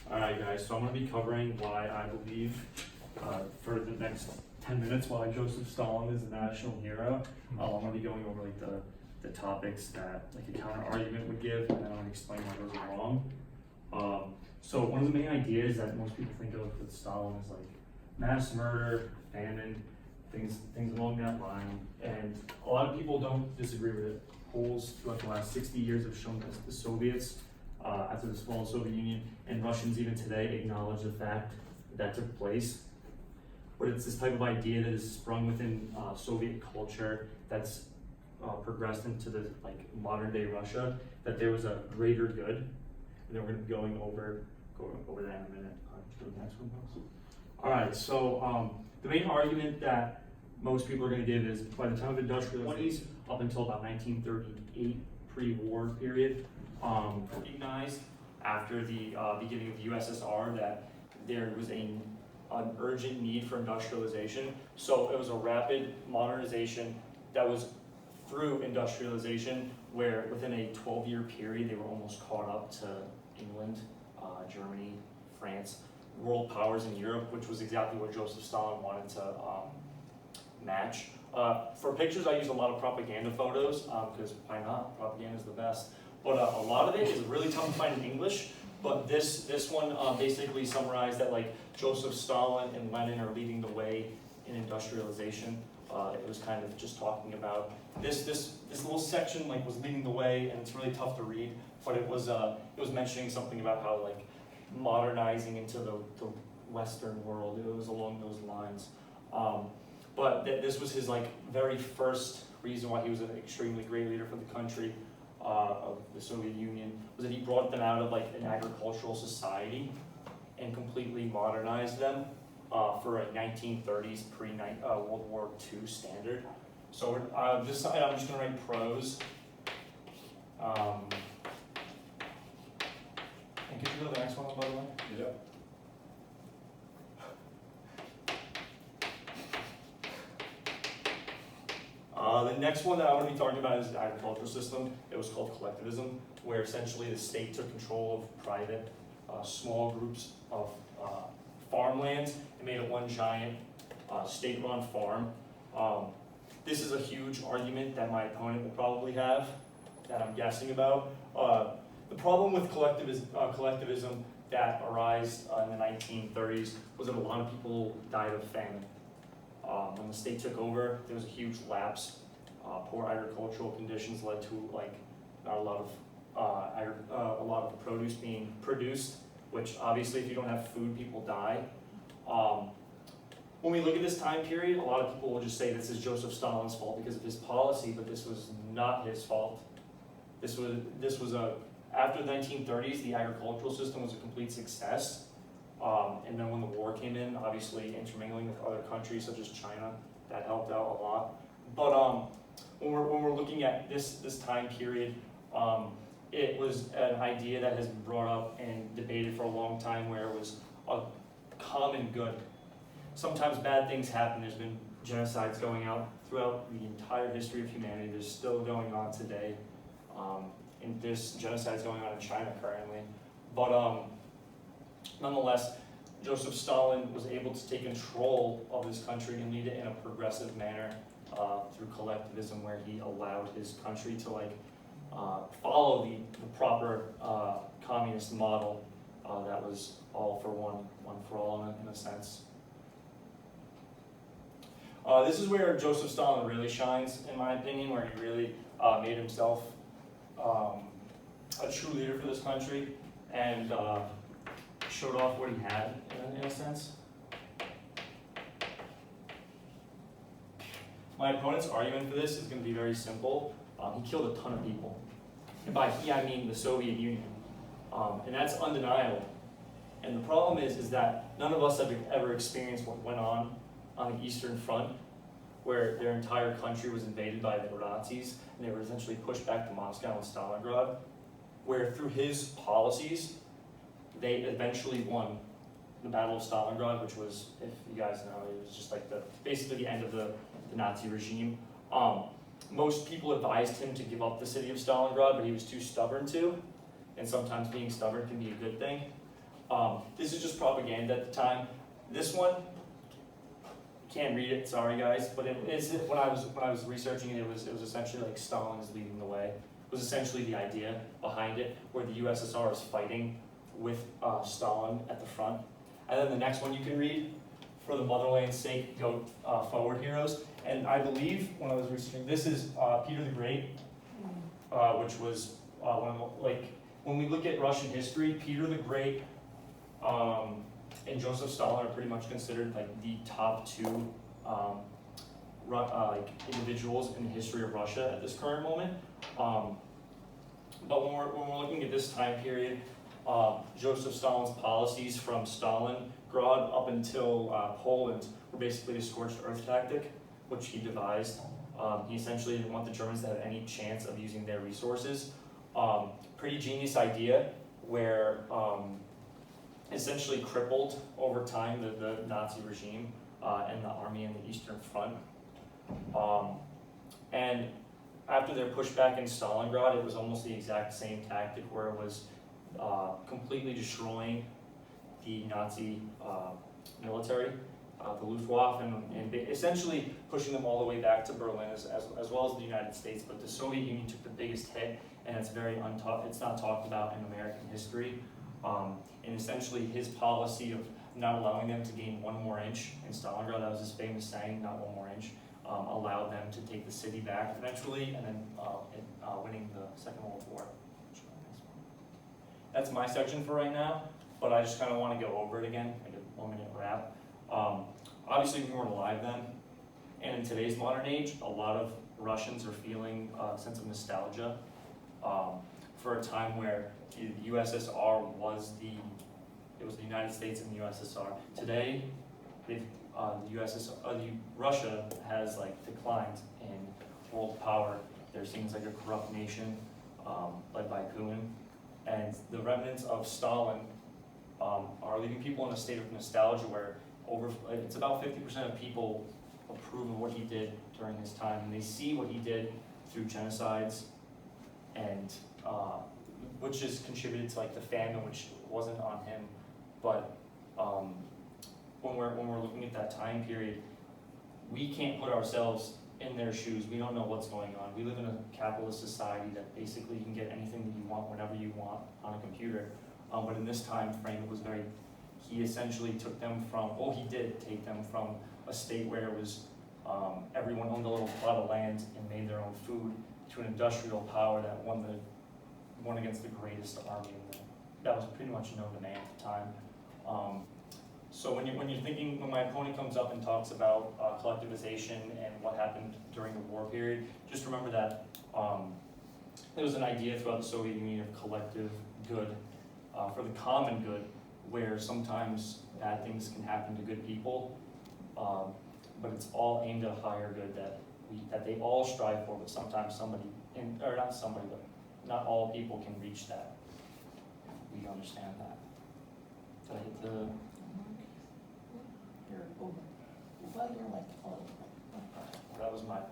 Alright guys, so I'm going to be covering why I believe for the next 10 minutes why Joseph Stalin is a national hero. I'm going to be going over like the topics that like a counter argument would give, and then I'm going to explain why those are wrong. So one of the main ideas that most people think of with Stalin is like mass murder, famine, things along that line, and a lot of people don't disagree with it. Polls throughout the last 60 years have shown that the Soviets, after the fall of the Soviet Union, and Russians even today acknowledge the fact that took place. But it's this type of idea that is sprung within Soviet culture that's progressed into the modern day Russia, that there was a greater good, and then we're going to be going over that in a minute. Go to the next one, please. All right, so the main argument that most people are going to give is by the time of industrialization up until about 1938 pre-war period, recognized after the beginning of the USSR that there was an urgent need for industrialization. So it was a rapid modernization that was through industrialization, where within a 12-year period they were almost caught up to England, Germany, France, world powers in Europe, which was exactly what Joseph Stalin wanted to match. For pictures, I use a lot of propaganda photos, because why not? Propaganda is the best. But a lot of it is really tough to find in English. But this one basically summarized that Joseph Stalin and Lenin are leading the way in industrialization. It was kind of just talking about this little section was leading the way, and it's really tough to read. But it was mentioning something about how modernizing into the Western world. It was along those lines. But this was his very first reason why he was an extremely great leader for the country of the Soviet Union, was that he brought them out of an agricultural society and completely modernized them for a 1930s pre-World War II standard. So this side I'm just going to write prose. And could you go to the next one, by the way? Yep. The next one that I want to be talking about is the agricultural system. It was called collectivism, where essentially the state took control of private, small groups of farmlands and made it one giant state-run farm. This is a huge argument that my opponent will probably have, that I'm guessing about. The problem with collectivism that arose in the 1930s was that a lot of people died of famine. When the state took over, there was a huge lapse. Poor agricultural conditions led to not a lot of produce being produced, which obviously if you don't have food, people die. When we look at this time period, a lot of people will just say this is Joseph Stalin's fault because of his policy, but this was not his fault. After the 1930s, the agricultural system was a complete success. And then when the war came in, obviously intermingling with other countries such as China, that helped out a lot. But when we're looking at this time period, it was an idea that has been brought up and debated for a long time, where it was a common good. Sometimes bad things happen. There's been genocides going out throughout the entire history of humanity. There's still going on today. And there's genocides going on in China currently. But nonetheless, Joseph Stalin was able to take control of this country and lead it in a progressive manner through collectivism, where he allowed his country to follow the proper communist model that was all for one for all in a sense. This is where Joseph Stalin really shines, in my opinion, where he really made himself a true leader for this country and showed off what he had in a sense. My opponent's argument for this is going to be very simple. He killed a ton of people. And by he, I mean the Soviet Union. And that's undeniable. And the problem is that none of us have ever experienced what went on the Eastern Front, where their entire country was invaded by the Nazis, and they were essentially pushed back to Moscow and Stalingrad, where through his policies, they eventually won the Battle of Stalingrad, which was, if you guys know, it was just basically the end of the Nazi regime. Most people advised him to give up the city of Stalingrad, but he was too stubborn to, and sometimes being stubborn can be a good thing. This is just propaganda at the time. This one, can't read it, sorry guys, but it is, when I was researching it, it was essentially like Stalin is leading the way. It was essentially the idea behind it, where the USSR is fighting with Stalin at the front. And then the next one you can read, for the motherland's sake, go forward, heroes. And I believe, when I was researching, this is Peter the Great, which was one of the, like, when we look at Russian history, Peter the Great and Joseph Stalin are pretty much considered like the top two like individuals in the history of Russia at this current moment. But when we're looking at this time period, Joseph Stalin's policies from Stalingrad up until Poland were basically the scorched earth tactic, which he devised. He essentially didn't want the Germans to have any chance of using their resources. Pretty genius idea, where essentially crippled over time the Nazi regime and the army in the Eastern Front. And after their pushback in Stalingrad, it was almost the exact same tactic, where it was completely destroying the Nazi military, the Luftwaffe, and essentially pushing them all the way back to Berlin, as well as the United States. But the Soviet Union took the biggest hit, and it's it's not talked about in American history. And essentially his policy of not allowing them to gain one more inch in Stalingrad, that was his famous saying, not one more inch, allowed them to take the city back eventually, and then winning the Second World War. That's my section for right now, but I just kind of want to go over it again, like a 1 minute wrap. Obviously we weren't alive then, and in today's modern age, a lot of Russians are feeling a sense of nostalgia for a time where the USSR was the United States and the USSR. Today, Russia has like declined in world power. They're seen as like a corrupt nation, led by Putin, and the remnants of Stalin are leaving people in a state of nostalgia, where it's about 50% of people approve of what he did during his time, and they see what he did through genocides, and which has contributed to like the famine, which wasn't on him. But when we're looking at that time period, we can't put ourselves in their shoes. We don't know what's going on. We live in a capitalist society that basically you can get anything that you want whenever you want on a computer. But in this time frame, it was he essentially took them from, he did take them from a state where it was everyone owned a little plot of land and made their own food, to an industrial power that won against the greatest army that was pretty much known to man at the time. So when you're thinking, when my opponent comes up and talks about collectivization and what happened during the war period, just remember that there was an idea throughout the Soviet Union of collective good, for the common good, where sometimes bad things can happen to good people, but it's all aimed at a higher good that they all strive for, but sometimes but not all people can reach that. We understand that. Did I hit the... You're over. Well, you're like, That was my part.